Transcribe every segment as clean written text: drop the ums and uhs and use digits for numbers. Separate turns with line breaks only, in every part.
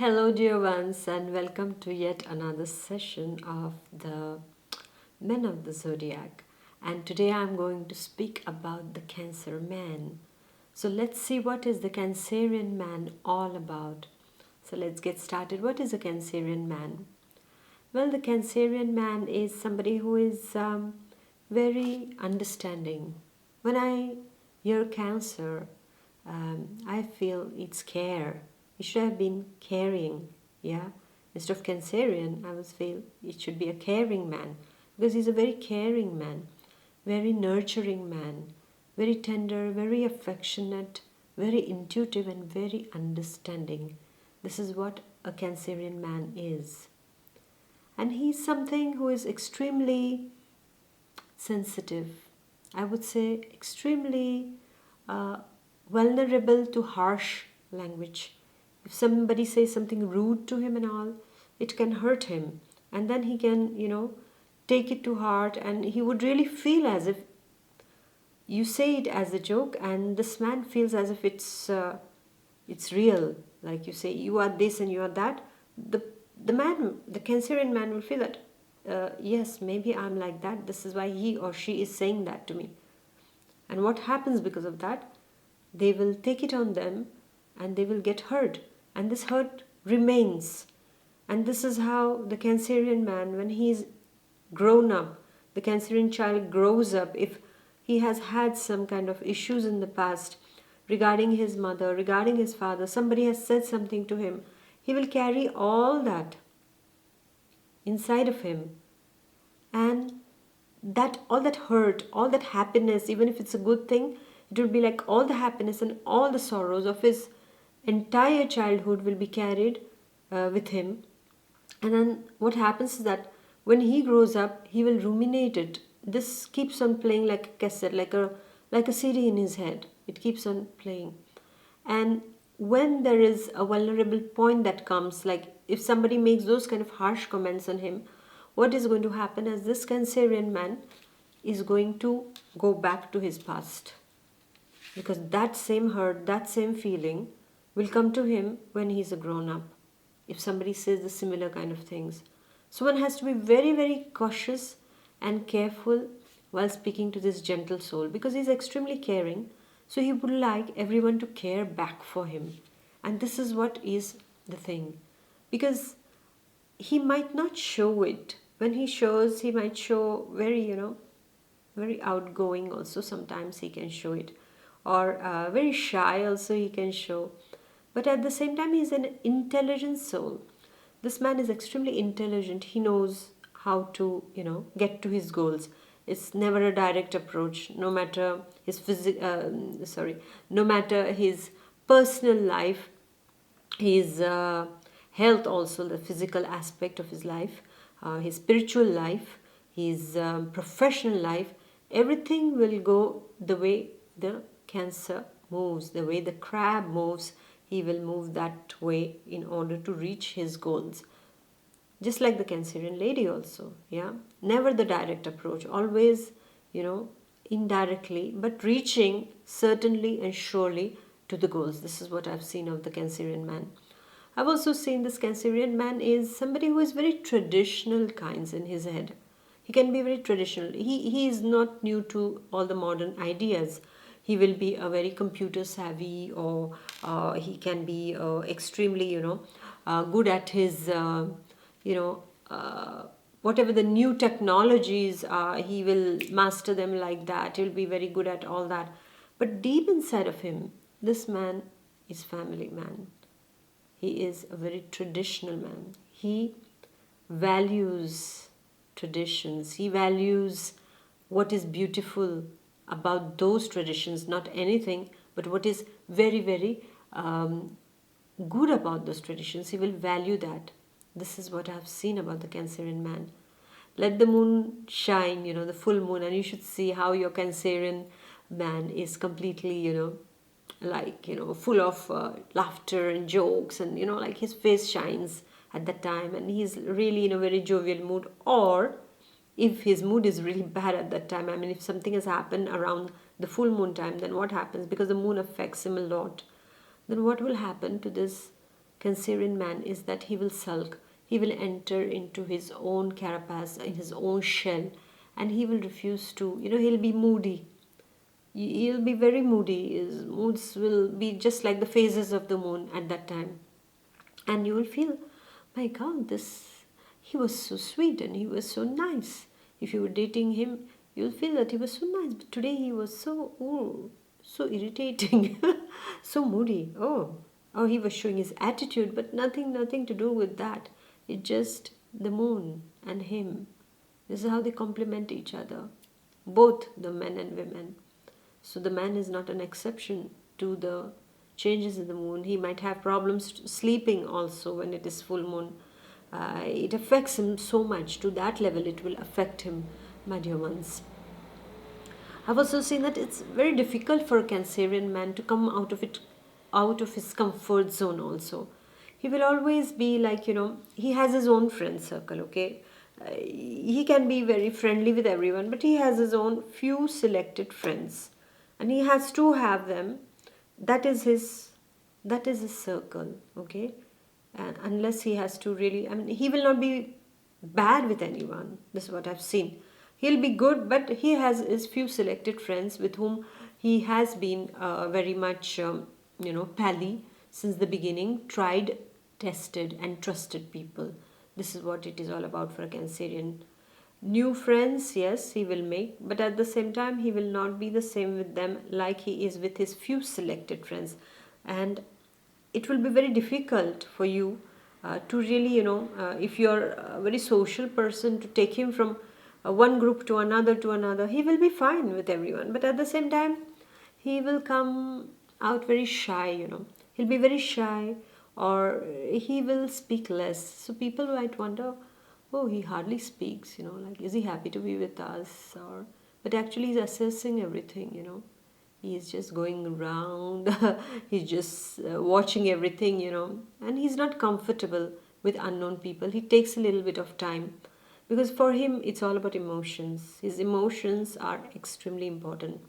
Hello, dear ones, and welcome to yet another session of the Men of the Zodiac. And today I'm going to speak about the Cancer Man. So let's see what is the Cancerian man all about. So let's get started. What is a Cancerian man? Well, the Cancerian man is somebody who is very understanding. When I hear Cancer, I feel it's care. It should have been caring, yeah. Instead of Cancerian, I would feel it should be a caring man because he's a very caring man, very nurturing man, very tender, very affectionate, very intuitive, and very understanding. This is what a Cancerian man is. And he's something who is extremely sensitive. I would say extremely uh, vulnerable to harsh language. If somebody says something rude to him and all, it can hurt him. And then he can, take it to heart and he would really feel as if you say it as a joke and this man feels as if it's real. Like you say, you are this and you are that. The Cancerian man will feel that, yes, maybe I'm like that. This is why he or she is saying that to me. And what happens because of that? They will take it on them and they will get hurt. And this hurt remains. And this is how the Cancerian man, when he's grown up, the Cancerian child grows up, if he has had some kind of issues in the past regarding his mother, regarding his father, somebody has said something to him, he will carry all that inside of him. And that all that hurt, all that happiness, even if it's a good thing, it will be like all the happiness and all the sorrows of his entire childhood will be carried with him. And then what happens is that when he grows up, he will ruminate it. This keeps on playing like a cassette, like a CD in his head. It keeps on playing. And when there is a vulnerable point that comes, like if somebody makes those kind of harsh comments on him, what is going to happen is this Cancerian man is going to go back to his past. Because that same hurt, that same feeling will come to him when he's a grown up. If somebody says the similar kind of things. So one has to be very, very cautious and careful while speaking to this gentle soul because he's extremely caring. So he would like everyone to care back for him. And this is what is the thing. Because he might not show it. When he shows, he might show very, very outgoing also. Sometimes he can show it. Or very shy also he can show. But at the same time, he's an intelligent soul. This man is extremely intelligent. He knows how to, get to his goals. It's never a direct approach, no matter his no matter his personal life, his health, also the physical aspect of his life, his spiritual life, his professional life. Everything will go the way the Cancer moves, the way the crab moves. He will move that way in order to reach his goals. Just like the Cancerian lady also, yeah. Never the direct approach, always, indirectly, but reaching certainly and surely to the goals. This is what I've seen of the Cancerian man. I've also seen this Cancerian man is somebody who is very traditional kinds in his head. He can be very traditional. He is not new to all the modern ideas. He will be a very computer savvy, or he can be extremely, good at his, you know, whatever the new technologies are, he will master them like that. He'll be very good at all that. But deep inside of him, this man is family man. He is a very traditional man. He values traditions. He values what is beautiful about those traditions, not anything, but what is very, very good about those traditions. He will value that. This is what I've seen about the Cancerian man. Let the moon shine, the full moon, and you should see how your Cancerian man is completely, full of laughter and jokes, and, like his face shines at that time, and he's really in a very jovial mood. Or if his mood is really bad at that time, I mean, if something has happened around the full moon time, then what happens? Because the moon affects him a lot. Then what will happen to this Cancerian man is that he will sulk, he will enter into his own carapace, in his own shell, and he will refuse to, he'll be moody. He'll be very moody. His moods will be just like the phases of the moon at that time. And you will feel, my God, he was so sweet and he was so nice. If you were dating him, you'll feel that he was so nice. But today he was so irritating, so moody. Oh, he was showing his attitude, but nothing to do with that. It's just the moon and him. This is how they complement each other, both the men and women. So the man is not an exception to the changes in the moon. He might have problems sleeping also when it is full moon. It affects him so much. To that level, it will affect him, my dear ones. I've also seen that it's very difficult for a Cancerian man to come out of his comfort zone also. He will always be like, he has his own friend circle, okay? He can be very friendly with everyone, but he has his own few selected friends. And he has to have them. That is his circle, okay? And unless he has to really, he will not be bad with anyone. This is what I've seen. He'll be good, but he has his few selected friends with whom he has been very much, pally since the beginning, tried, tested, and trusted people. This is what it is all about for a Cancerian. New friends, yes, he will make, but at the same time, he will not be the same with them like he is with his few selected friends. And it will be very difficult for you to really, if you're a very social person, to take him from one group to another. He will be fine with everyone, but at the same time, he will come out very shy, He'll be very shy, or he will speak less. So people might wonder, oh, he hardly speaks, like, is he happy to be with us? But actually, he's assessing everything, He's just going around, he's just watching everything, and he's not comfortable with unknown people. He takes a little bit of time because for him, it's all about emotions. His emotions are extremely important.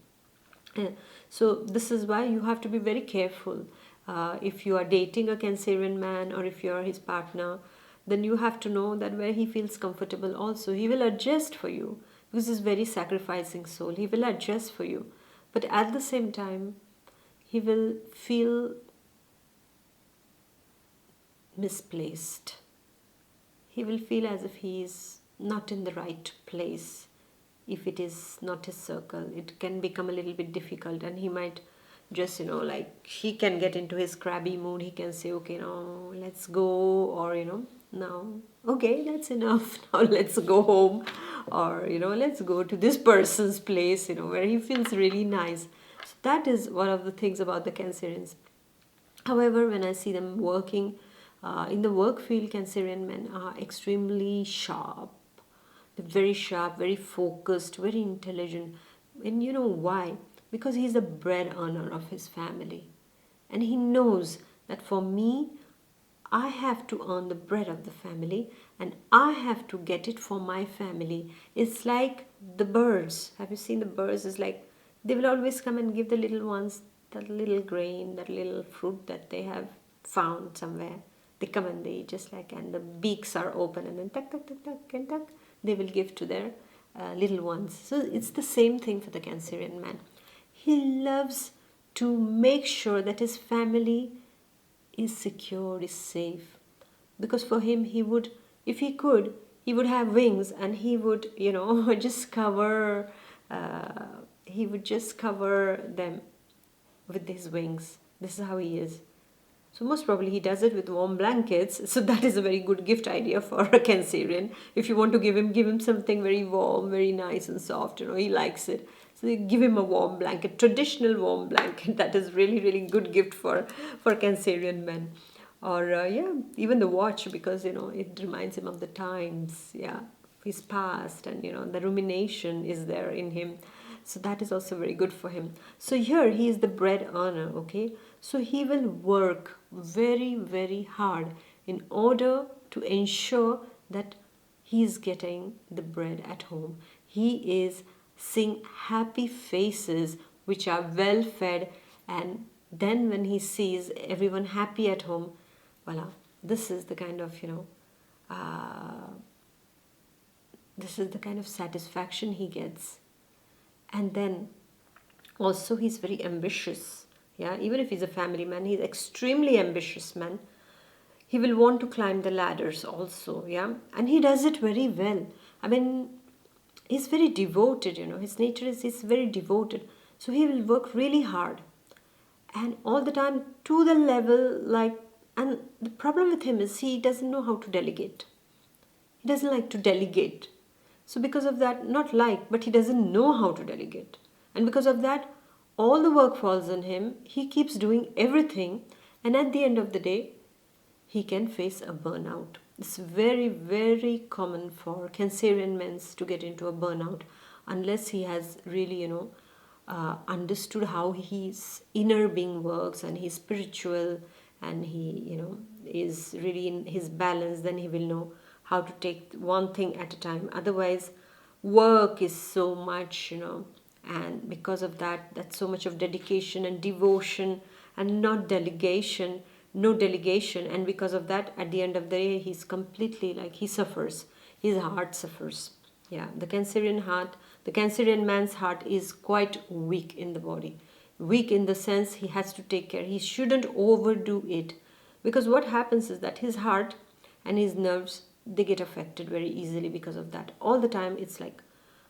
So, this is why you have to be very careful. If you are dating a Cancerian man or if you are his partner, then you have to know that where he feels comfortable also, he will adjust for you because he's very sacrificing soul. He will adjust for you. But at the same time, he will feel misplaced. He will feel as if he is not in the right place. If it is not his circle, it can become a little bit difficult, and he might just, like, he can get into his crabby mood. He can say, okay, now let's go, or, now, okay, that's enough. Now let's go home, or, let's go to this person's place, where he feels really nice. So that is one of the things about the Cancerians. However, when I see them working in the work field, Cancerian men are extremely sharp. They're very sharp, very focused, very intelligent. And you know why? Because he's the bread earner of his family. And he knows that for me, I have to earn the bread of the family and I have to get it for my family. It's like the birds. Have you seen the birds? It's like they will always come and give the little ones that little grain, that little fruit that they have found somewhere. They come and they just like, and the beaks are open and then tuck, tuck, tuck, tuck, and tuck, they will give to their little ones. So it's the same thing for the Cancerian man. He loves to make sure that his family is secure, is safe. Because for him, he would, if he could, he would have wings and he would, just cover, he would just cover them with his wings. This is how he is. So most probably he does it with warm blankets. So that is a very good gift idea for a Cancerian. If you want to give him something very warm, very nice and soft, he likes it. So you give him a warm blanket, traditional warm blanket. That is really, really good gift for Cancerian men. Or even the watch, because it reminds him of the times, his past, and the rumination is there in him. So that is also very good for him. So here he is the bread earner, okay? So he will work very, very hard in order to ensure that he is getting the bread at home. He is seeing happy faces which are well fed, and then when he sees everyone happy at home, Voila. This is the kind of, uh, this is the kind of satisfaction he gets. And then also he's very ambitious. Yeah, even if he's a family man, he's extremely ambitious man. He will want to climb the ladders also, yeah, and he does it very well. I mean, he's very devoted, his nature is he's very devoted, so he will work really hard and all the time to the level like, and the problem with him is he doesn't know how to delegate. He doesn't like to delegate. So because of that, not like, but he doesn't know how to delegate. And because of that, all the work falls on him. He keeps doing everything. And at the end of the day, he can face a burnout. It's very, very common for Cancerian men to get into a burnout unless he has really, understood how his inner being works and he's spiritual and he, is really in his balance, then he will know how to take one thing at a time. Otherwise, work is so much, and because of that, that's so much of dedication and devotion and not delegation, no delegation. And because of that, at the end of the day, he's completely like he suffers. His heart suffers. Yeah, the Cancerian man's heart is quite weak in the body. Weak in the sense he has to take care. He shouldn't overdo it. Because what happens is that his heart and his nerves, they get affected very easily because of that. All the time, it's like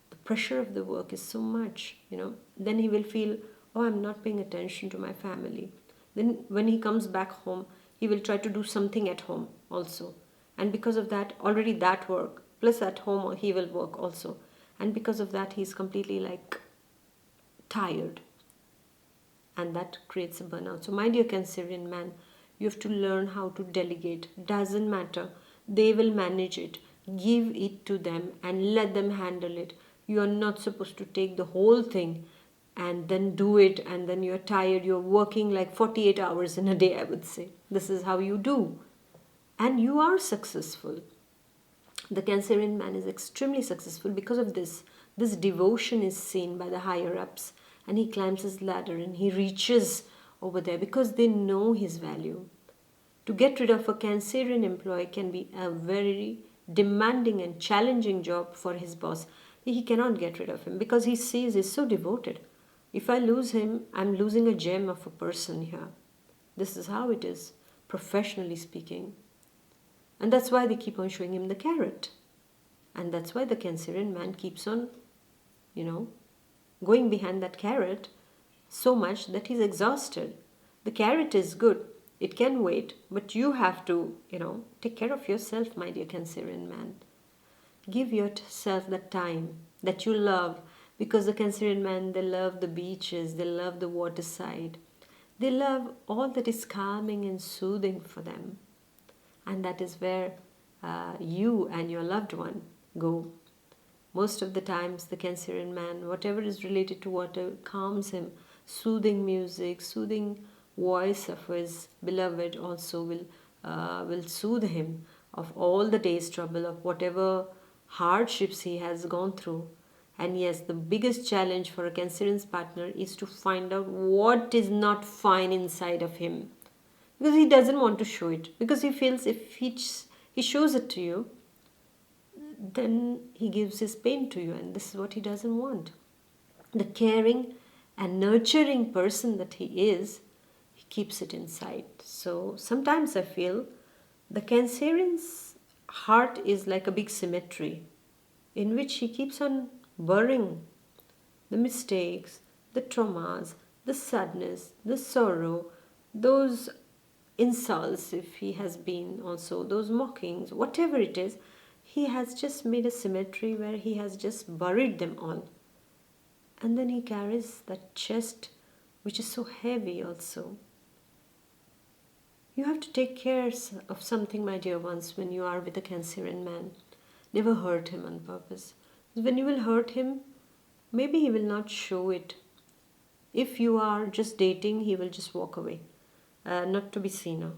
the pressure of the work is so much, Then he will feel, oh, I'm not paying attention to my family. Then when he comes back home, he will try to do something at home also. And because of that, already that work, plus at home he will work also. And because of that, he's completely like tired. And that creates a burnout. So my dear Cancerian man, you have to learn how to delegate. Doesn't matter. They will manage it. Give it to them and let them handle it. You are not supposed to take the whole thing and then do it, and then you're tired. You're working like 48 hours in a day, I would say. This is how you do. And you are successful. The Cancerian man is extremely successful because of this. This devotion is seen by the higher ups, and he climbs his ladder and he reaches over there because they know his value. To get rid of a Cancerian employee can be a very demanding and challenging job for his boss. He cannot get rid of him because he sees he's so devoted. If I lose him, I'm losing a gem of a person here. This is how it is, professionally speaking. And that's why they keep on showing him the carrot. And that's why the Cancerian man keeps on, going behind that carrot so much that he's exhausted. The carrot is good. It can wait, but you have to, take care of yourself, my dear Cancerian man. Give yourself the time that you love, because the Cancerian man, they love the beaches, they love the waterside. They love all that is calming and soothing for them. And that is where you and your loved one go. Most of the times, the Cancerian man, whatever is related to water, calms him. Soothing music, soothing voice of his beloved also will soothe him of all the day's trouble, of whatever hardships he has gone through. And yes, the biggest challenge for a Cancerian's partner is to find out what is not fine inside of him. Because he doesn't want to show it. Because he feels if he shows it to you, then he gives his pain to you. And this is what he doesn't want. The caring and nurturing person that he is, he keeps it inside. So sometimes I feel the Cancerian's heart is like a big cemetery in which he keeps on burying the mistakes, the traumas, the sadness, the sorrow, those insults, if he has been also, those mockings, whatever it is, he has just made a cemetery where he has just buried them all. And then he carries that chest which is so heavy also. You have to take care of something, my dear ones, when you are with a Cancerian man. Never hurt him on purpose. When you will hurt him, maybe he will not show it. If you are just dating, he will just walk away, not to be seen,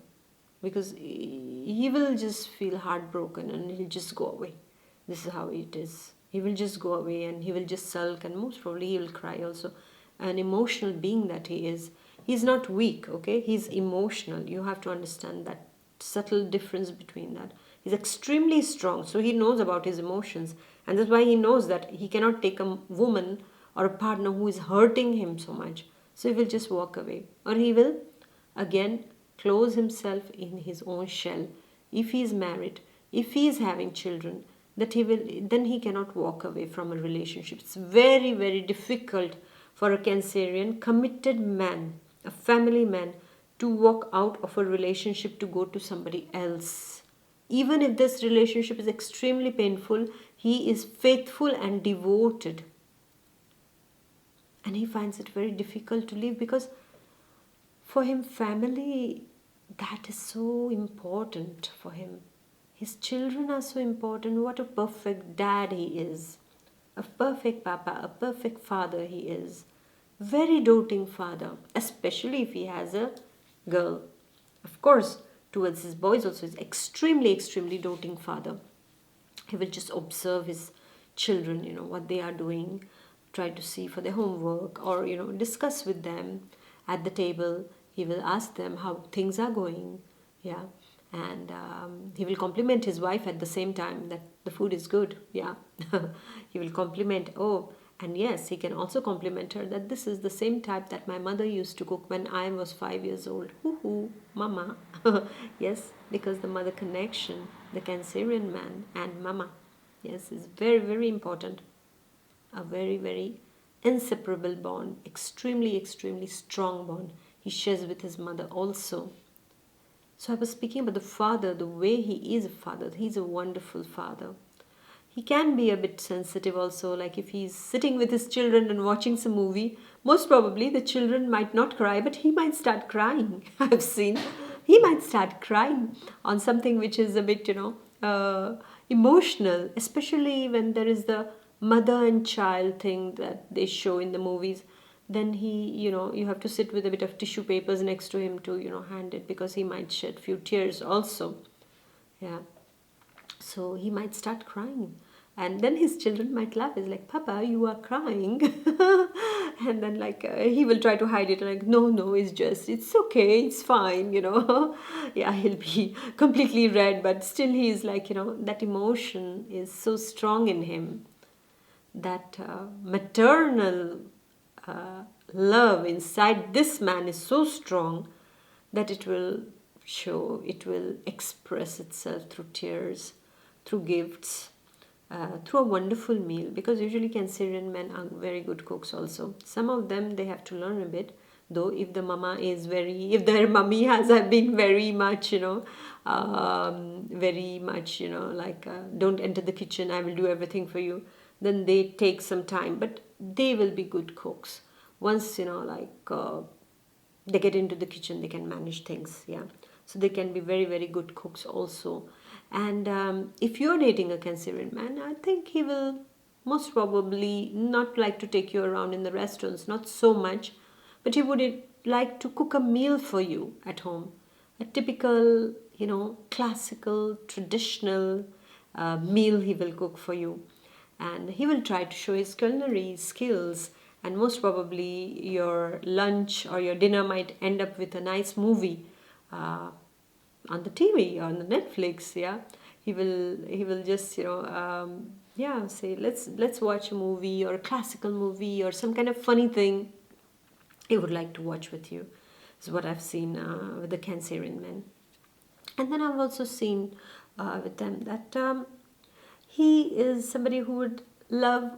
because he will just feel heartbroken and he'll just go away. This is how it is. He will just go away and he will just sulk, and most probably he will cry also. An emotional being that he is. He's not weak, okay? He's emotional. You have to understand that. subtle difference between that. He's extremely strong, so he knows about his emotions, and that's why he knows that he cannot take a woman or a partner who is hurting him so much. So he will just walk away, or he will again close himself in his own shell. If he is married, if he is having children, that he will, then he cannot walk away from a relationship. It's very, very difficult for a Cancerian committed man, a family man, to walk out of a relationship to go to somebody else. Even if this relationship is extremely painful, he is faithful and devoted. And he finds it very difficult to leave, because for him, family, that is so important for him. His children are so important. What a perfect dad he is. A perfect papa, a perfect father he is. Very doting father, especially if he has a girl. Of course, towards his boys also, is extremely, extremely doting father. He will just observe his children, what they are doing, try to see for their homework, or, discuss with them at the table. He will ask them how things are going, yeah. And he will compliment his wife at the same time that the food is good, yeah. He will compliment, oh, and yes, he can also compliment her that this is the same type that my mother used to cook when I was 5 years old. Hoo-hoo, mama. Yes, because the mother connection, the Cancerian man and mama, yes, is very, very important. A very, very inseparable bond, extremely, extremely strong bond he shares with his mother also. So I was speaking about the father, the way he is a father. He's a wonderful father. He can be a bit sensitive also, like if he's sitting with his children and watching some movie, most probably the children might not cry, but he might start crying. I've seen. He might start crying on something which is a bit, emotional, especially when there is the mother and child thing that they show in the movies. Then you have to sit with a bit of tissue papers next to him to, hand it, because he might shed few tears also. Yeah. So he might start crying. And then his children might laugh. It's like, Papa, you are crying. And then he will try to hide it. Like, no, it's okay. It's fine, Yeah, he'll be completely red. But still he's like, that emotion is so strong in him. That maternal love inside this man is so strong that it will show, it will express itself through tears, through gifts, through a wonderful meal, because usually Cancerian men are very good cooks also. Some of them, they have to learn a bit, though if the mama is if their mummy has been very much, very much, don't enter the kitchen, I will do everything for you, then they take some time, but they will be good cooks. Once, they get into the kitchen, they can manage things, yeah. So they can be very, very good cooks also. And if you're dating a Cancerian man, I think he will most probably not like to take you around in the restaurants, not so much, but he would like to cook a meal for you at home. A typical, classical, traditional meal he will cook for you. And he will try to show his culinary skills, and most probably your lunch or your dinner might end up with a nice movie on the TV, on the Netflix. Yeah, he will just say let's watch a movie, or a classical movie, or some kind of funny thing he would like to watch with you. Is what I've seen with the Cancerian men. And then I've also seen with them that he is somebody who would love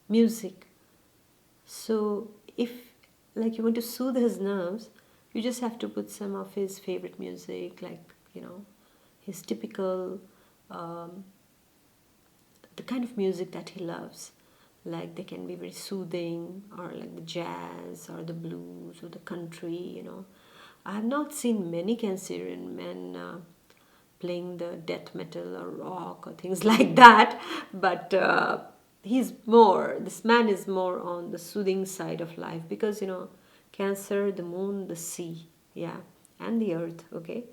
music. So if you want to soothe his nerves, you just have to put some of his favorite music, his typical the kind of music that he loves. Like they can be very soothing, or like the jazz or the blues or the country. I have not seen many Cancerian men playing the death metal or rock or things like that, but this man is more on the soothing side of life, because Cancer, the moon, the sea, yeah, and the earth, okay,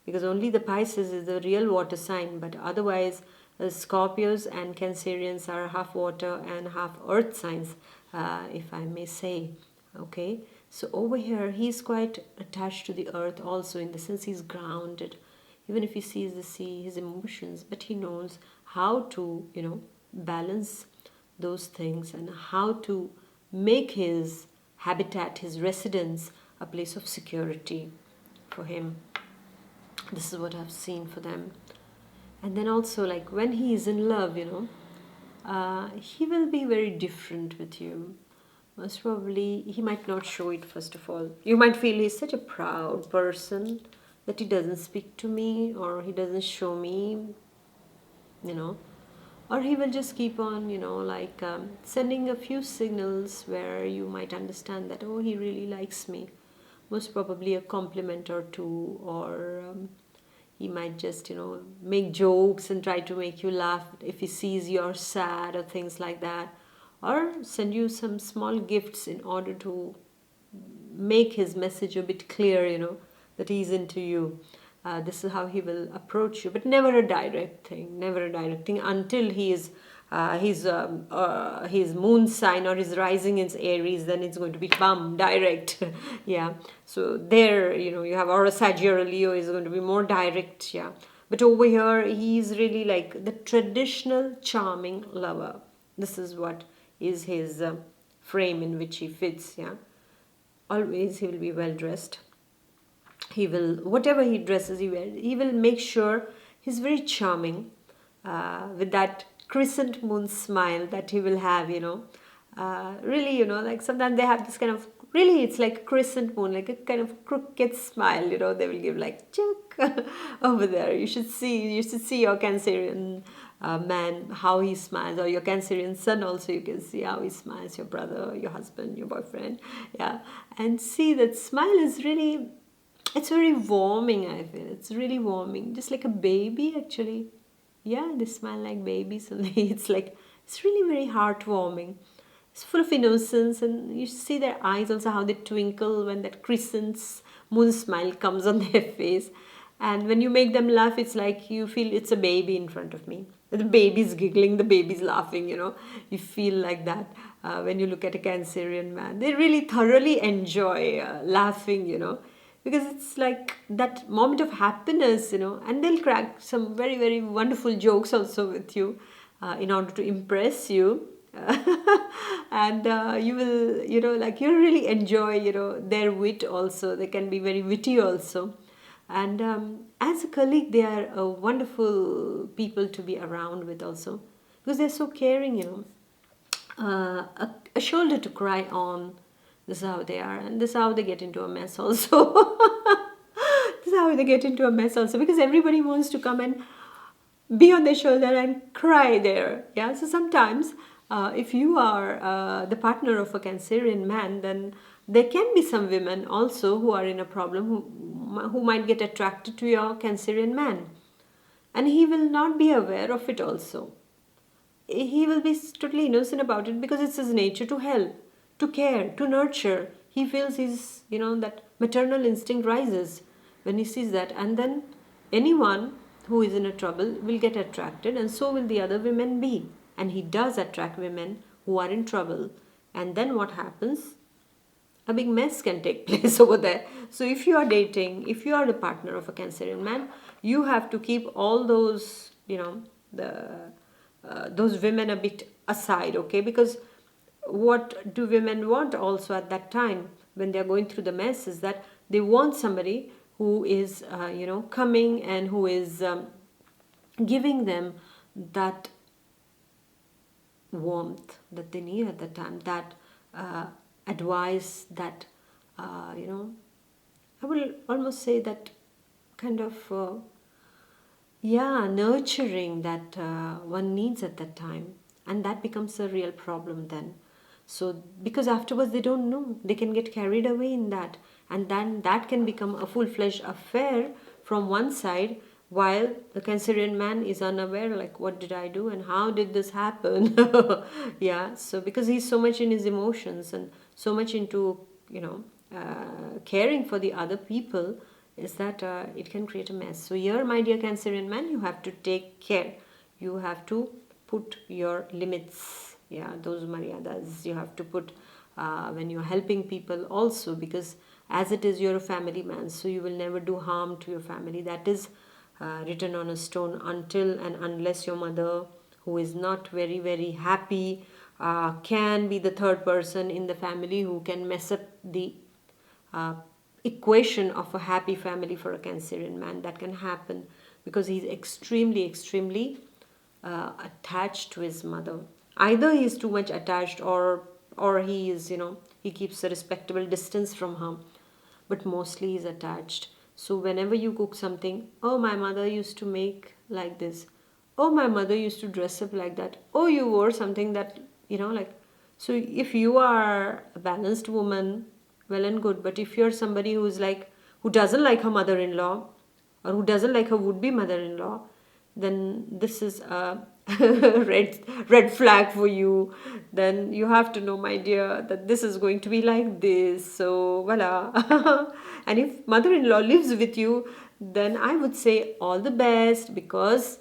because only the Pisces is the real water sign, but otherwise Scorpios and Cancerians are half water and half earth signs, if I may say, okay. So over here, he's quite attached to the earth also, in the sense he's grounded. Even if he sees the sea, his emotions, but he knows how to, balance those things and how to make his habitat, his residence, a place of security for him. This is what I've seen for them. And then also, like when he is in love, he will be very different with you. Most probably, he might not show it, first of all. You might feel he's such a proud person that he doesn't speak to me or he doesn't show me, you know. Or he will just keep on, sending a few signals where you might understand that, oh, he really likes me. Most probably a compliment or two, or he might just, make jokes and try to make you laugh if he sees you're sad or things like that. Or send you some small gifts in order to make his message a bit clear, that he's into you. This is how he will approach you, but never a direct thing, never a direct thing until he is his moon sign or his rising is Aries, then it's going to be bam direct. Yeah, so there, you have, or a Sagittarius or Leo is going to be more direct. Yeah, but over here he's really like the traditional charming lover. This is what is his frame in which he fits. Yeah, always he will be well dressed. He will, whatever he dresses, he will make sure he's very charming, with that crescent moon smile that he will have, really, like sometimes they have this kind of, really it's like a crescent moon, like a kind of crooked smile, they will give like chuck over there. You should see your Cancerian man, how he smiles, or your Cancerian son also, you can see how he smiles, your brother, your husband, your boyfriend. Yeah, and see that smile is really, it's very warming, I feel. It's really warming. Just like a baby, actually. Yeah, they smile like babies. And it's like, it's really very heartwarming. It's full of innocence. And you see their eyes also, how they twinkle when that crescent moon smile comes on their face. And when you make them laugh, it's like you feel it's a baby in front of me. The baby's giggling, the baby's laughing, You feel like that when you look at a Cancerian man. They really thoroughly enjoy laughing, because it's like that moment of happiness, and they'll crack some very, very wonderful jokes also with you in order to impress you. And you will, like you'll really enjoy, their wit also. They can be very witty also. And as a colleague, they are wonderful people to be around with also, because they're so caring, a shoulder to cry on. This is how they are, and this is how they get into a mess also. This is how they get into a mess also, because everybody wants to come and be on their shoulder and cry there. Yeah, so sometimes if you are the partner of a Cancerian man, then there can be some women also who are in a problem, who might get attracted to your Cancerian man, and he will not be aware of it also. He will be totally innocent about it, because it's his nature to help, to care, to nurture. He feels his, that maternal instinct rises when he sees that. And then anyone who is in a trouble will get attracted, and so will the other women be. And he does attract women who are in trouble. And then what happens? A big mess can take place over there. So if you are dating, if you are the partner of a Cancerian man, you have to keep all those, those women a bit aside, okay? Because what do women want also at that time when they're going through the mess is that they want somebody who is, coming and who is giving them that warmth that they need at that time, that advice, that, I will almost say that kind of, nurturing that one needs at that time. And that becomes a real problem then. So, because afterwards they don't know, they can get carried away in that. And then that can become a full-fledged affair from one side, while the Cancerian man is unaware, like, what did I do and how did this happen? Yeah, so because he's so much in his emotions and so much into, caring for the other people, is that it can create a mess. So here, my dear Cancerian man, you have to take care. You have to put your limits. Yeah, those maryadas. You have to put when you're helping people also, because as it is, you're a family man, so you will never do harm to your family. That is written on a stone, until and unless your mother, who is not very, very happy, can be the third person in the family who can mess up the uh, equation of a happy family for a Cancerian man. That can happen because he's extremely, extremely attached to his mother. Either he is too much attached, or he is, he keeps a respectable distance from her, but mostly he's attached. So whenever you cook something, oh, my mother used to make like this. Oh, my mother used to dress up like that. Oh, you wore something that, like. So if you are a balanced woman, well and good. But if you're somebody who doesn't like her mother-in-law, or who doesn't like her would-be mother-in-law, then this is a red flag for you. Then you have to know, my dear, that this is going to be like this. So voila. And if mother-in-law lives with you, then I would say all the best, because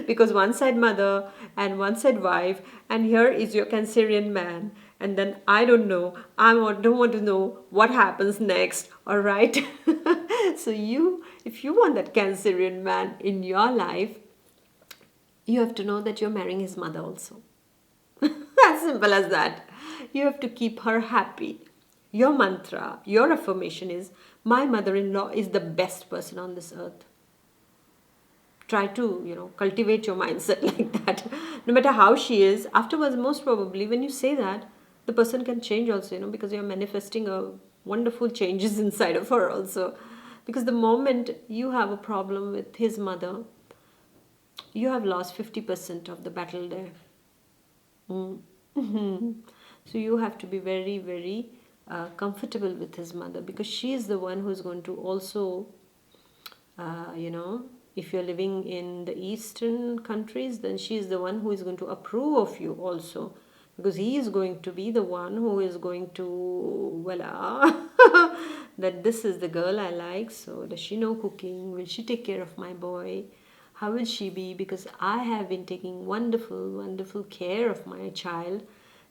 because one side mother and one side wife, and here is your Cancerian man, and then I don't know, don't want to know what happens next. All right. So if you want that Cancerian man in your life, you have to know that you're marrying his mother also. As simple as that. You have to keep her happy. Your mantra, your affirmation is, my mother-in-law is the best person on this earth. Try to, cultivate your mindset like that. No matter how she is, afterwards, most probably, when you say that, the person can change also, because you're manifesting a wonderful changes inside of her also. Because the moment you have a problem with his mother, you have lost 50% of the battle there. So you have to be very, very comfortable with his mother, because she is the one who is going to also, if you're living in the Eastern countries, then she is the one who is going to approve of you also, because he is going to be the one who is going to, voila, that this is the girl I like. So does she know cooking? Will she take care of my boy? How will she be? Because I have been taking wonderful, wonderful care of my child.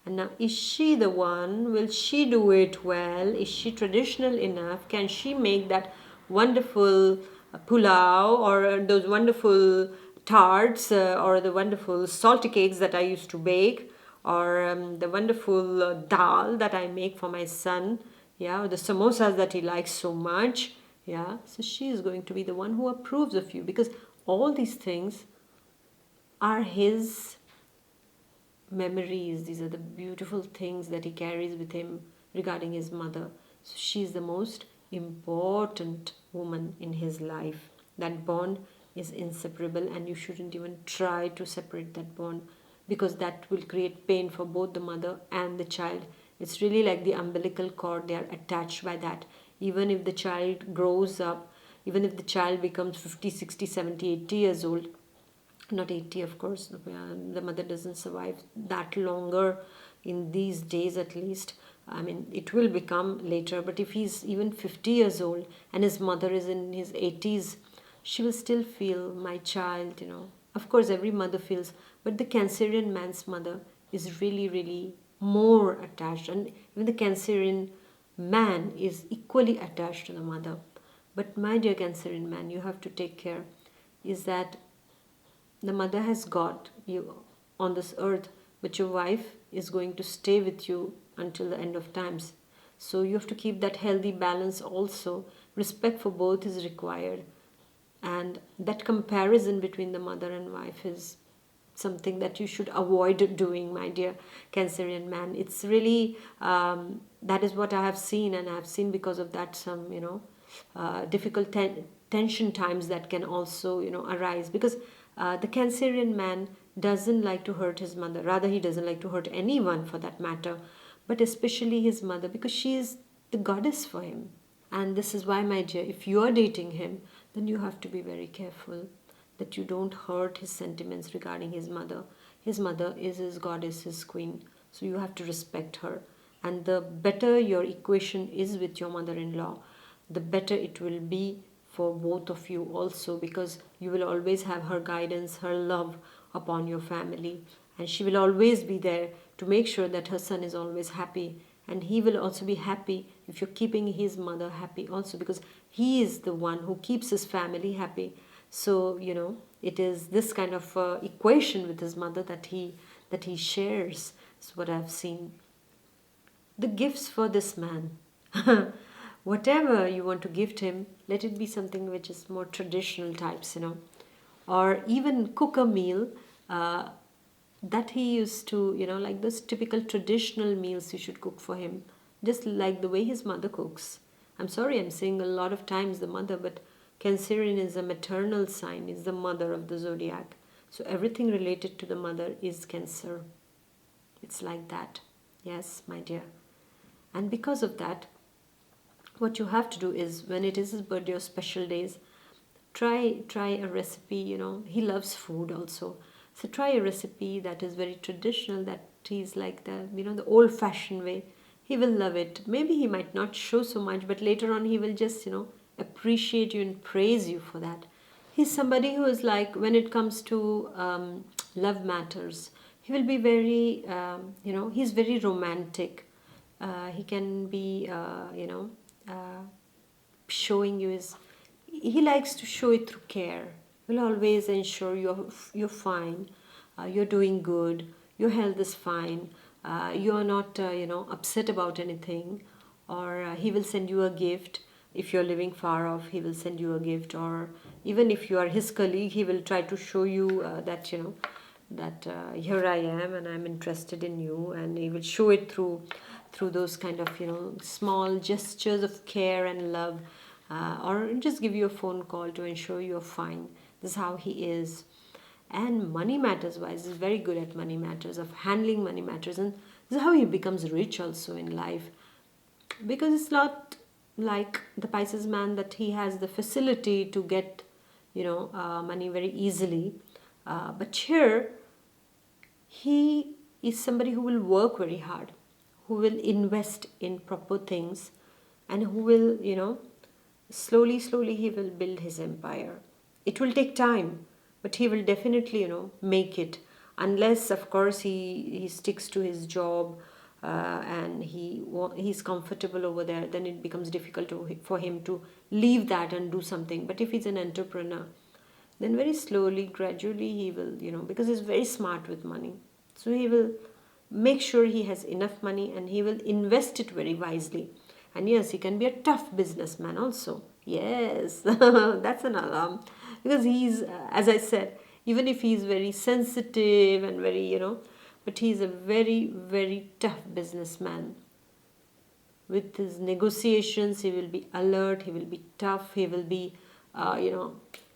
And now, is she the one? Will she do it well? Is she traditional enough? Can she make that wonderful pulao, or those wonderful tarts, or the wonderful salty cakes that I used to bake, or the wonderful dal that I make for my son? Yeah, or the samosas that he likes so much. Yeah, so she is going to be the one who approves of you, because all these things are his memories. These are the beautiful things that he carries with him regarding his mother. So she's the most important woman in his life. That bond is inseparable, and you shouldn't even try to separate that bond, because that will create pain for both the mother and the child. It's really like the umbilical cord, they are attached by that. Even if the child grows up, even if the child becomes 50, 60, 70, 80 years old, not 80 of course, the mother doesn't survive that longer in these days, at least. I mean, it will become later, but if he's even 50 years old and his mother is in his 80s, she will still feel my child. Of course every mother feels, but the Cancerian man's mother is really, really more attached, and even the Cancerian man is equally attached to the mother. But my dear Cancerian man, you have to take care, is that the mother has got you on this earth, but your wife is going to stay with you until the end of times. So you have to keep that healthy balance also. Respect for both is required. And that comparison between the mother and wife is something that you should avoid doing, my dear Cancerian man. It's really, that is what I have seen, and I have seen because of that some, difficult tension times that can also, arise, because the Cancerian man doesn't like to hurt his mother. Rather, he doesn't like to hurt anyone for that matter, but especially his mother, because she is the goddess for him. And this is why, my dear, if you are dating him, then you have to be very careful that you don't hurt his sentiments regarding his mother. His mother is his goddess, his queen. So you have to respect her. And the better your equation is with your mother-in-law, the better it will be for both of you also, because you will always have her guidance, her love upon your family. and she will always be there to make sure that her son is always happy, and he will also be happy if you're keeping his mother happy also, because he is the one who keeps his family happy. So it is this kind of equation with his mother that he shares. Is what I've seen. The gifts for this man. Whatever you want to gift him, let it be something which is more traditional types, or even cook a meal uh, that he used to, like those typical traditional meals you should cook for him, just like the way his mother cooks. I'm sorry, I'm saying a lot of times the mother, but Cancerian is a maternal sign, is the mother of the zodiac. So everything related to the mother is Cancer. It's like that. Yes, my dear. And because of that, what you have to do is when it is his birthday or special days, try a recipe. He loves food also, so try a recipe that is very traditional, that is like the old fashioned way. He will love it. Maybe he might not show so much, but later on he will just appreciate you and praise you for that. He's somebody who is like, when it comes to love matters, he will be very he's very romantic. He can be showing you his, he likes to show it through care. Will always ensure you're fine, you're doing good, your health is fine, you're not upset about anything, or he will send you a gift. If you're living far off, he will send you a gift, or even if you are his colleague, he will try to show you that here I am and I'm interested in you, and he will show it through those kind of small gestures of care and love, or just give you a phone call to ensure you're fine. This is how he is. And money matters wise, is very good at money matters, of handling money matters, and this is how he becomes rich also in life, because it's not like the Pisces man that he has the facility to get money very easily, but here he is somebody who will work very hard, who will invest in proper things, and who will slowly he will build his empire. It will take time, but he will definitely make it, unless of course he sticks to his job, and he's comfortable over there. Then it becomes difficult for him to leave that and do something. But if he's an entrepreneur, then very slowly, gradually he will, because he's very smart with money, so he will make sure he has enough money and he will invest it very wisely. And yes, he can be a tough businessman also. Yes, that's an alarm, because he's, as I said, even if he's very sensitive and very, but he's a very, very tough businessman. With his negotiations, he will be alert, he will be tough, he will be,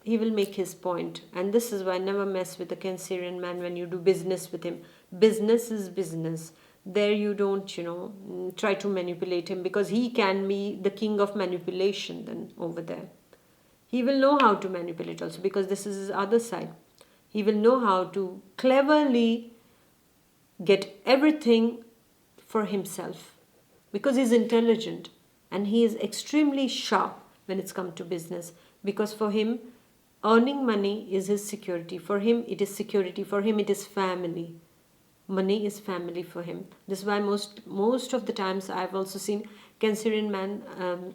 he will make his point. And this is why never mess with a Cancerian man when you do business with him. Business is business. There you don't, try to manipulate him, because he can be the king of manipulation then over there. He will know how to manipulate also, because this is his other side. He will know how to cleverly get everything for himself, because he's intelligent and he is extremely sharp when it's come to business, because for him earning money is his security. For him it is security, for him it is family. Money is family for him. This is why most of the times I've also seen Cancerian man,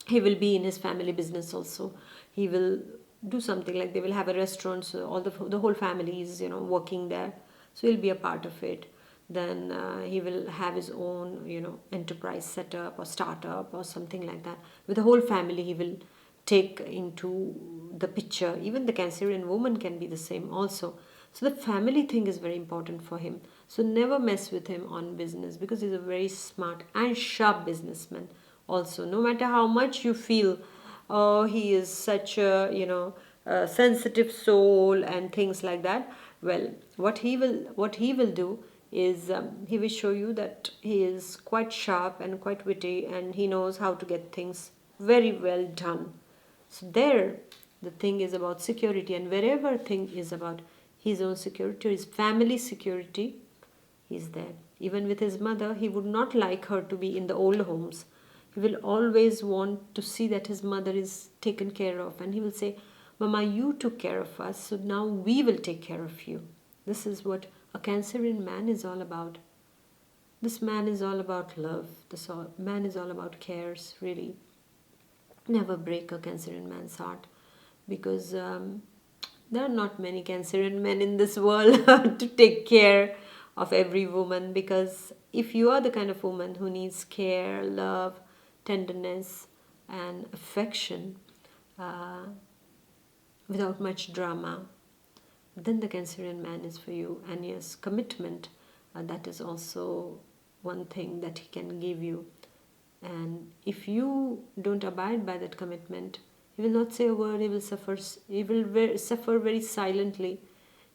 he will be in his family business also. He will do something like they will have a restaurant, so all the whole family is working there, so he'll be a part of it. Then he will have his own enterprise setup or startup or something like that. With the whole family he will take into the picture. Even the Cancerian woman can be the same also. So the family thing is very important for him. So never mess with him on business, because he's a very smart and sharp businessman also. No matter how much you feel, oh, he is such a sensitive soul and things like that. Well, what he will do is, he will show you that he is quite sharp and quite witty, and he knows how to get things very well done. So there, the thing is about security, and wherever thing is about his own security, his family security, he's there. Even with his mother, he would not like her to be in the old homes. He will always want to see that his mother is taken care of, and he will say, Mama, you took care of us, so now we will take care of you. This is what a Cancerian man is all about. This man is all about love. Man is all about cares, really. Never break a Cancerian man's heart, because there are not many Cancerian men in this world to take care of every woman. Because if you are the kind of woman who needs care, love, tenderness, and affection uh, without much drama, then the Cancerian man is for you. And yes, commitment, that is also one thing that he can give you. And if you don't abide by that commitment, he will not say a word. He will suffer. He will suffer very silently.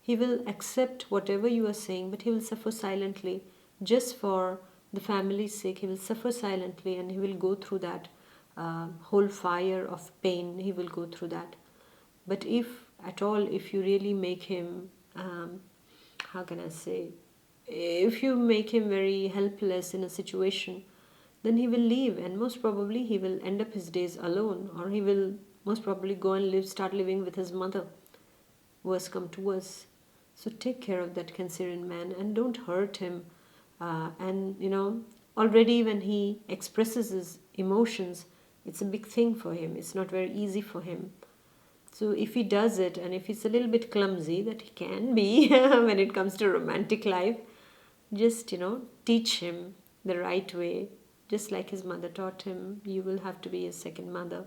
He will accept whatever you are saying, but he will suffer silently, just for the family's sake. He will suffer silently, and he will go through that whole fire of pain. He will go through that. But if at all, if you really make him, how can I say, if you make him very helpless in a situation, then he will leave, and most probably he will end up his days alone, or he will most probably go and start living with his mother. Worse come to worse. So take care of that Cancerian man and don't hurt him. And already when he expresses his emotions, it's a big thing for him. It's not very easy for him. So if he does it, and if he's a little bit clumsy, that he can be when it comes to romantic life, just teach him the right way, just like his mother taught him. You will have to be his second mother.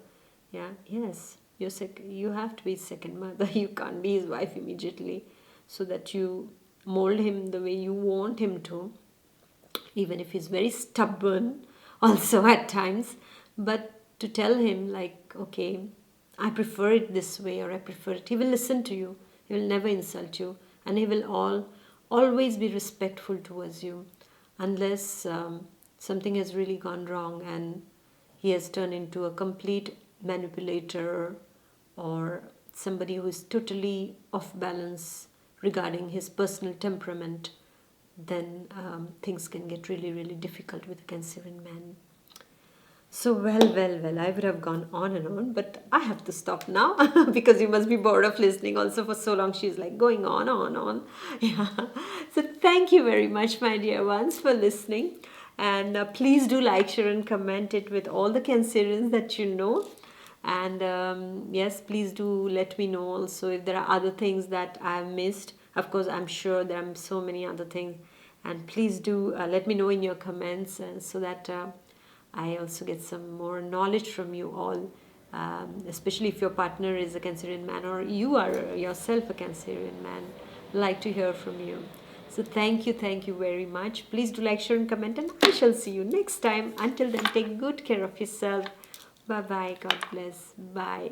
Yeah, yes, you have to be his second mother. You can't be his wife immediately, so that you mold him the way you want him to, even if he's very stubborn also at times. But to tell him, like, okay, I prefer it this way, or I prefer it, he will listen to you. He will never insult you, and he will always be respectful towards you, unless something has really gone wrong and he has turned into a complete manipulator, or somebody who is totally off balance regarding his personal temperament. Then things can get really, really difficult with a Cancerian man. So, well, I would have gone on and on, but I have to stop now because you must be bored of listening also for so long. She's like going on. Yeah. So, thank you very much, my dear ones, for listening. And please do like, share, and comment it with all the Cancerians that you know. And yes, please do let me know also if there are other things that I've missed. Of course, I'm sure there are so many other things. And please do let me know in your comments, so that I also get some more knowledge from you all, especially if your partner is a Cancerian man, or you are yourself a Cancerian man. I'd like to hear from you. So thank you very much. Please do like, share, and comment, and I shall see you next time. Until then, take good care of yourself. Bye bye. God bless. Bye.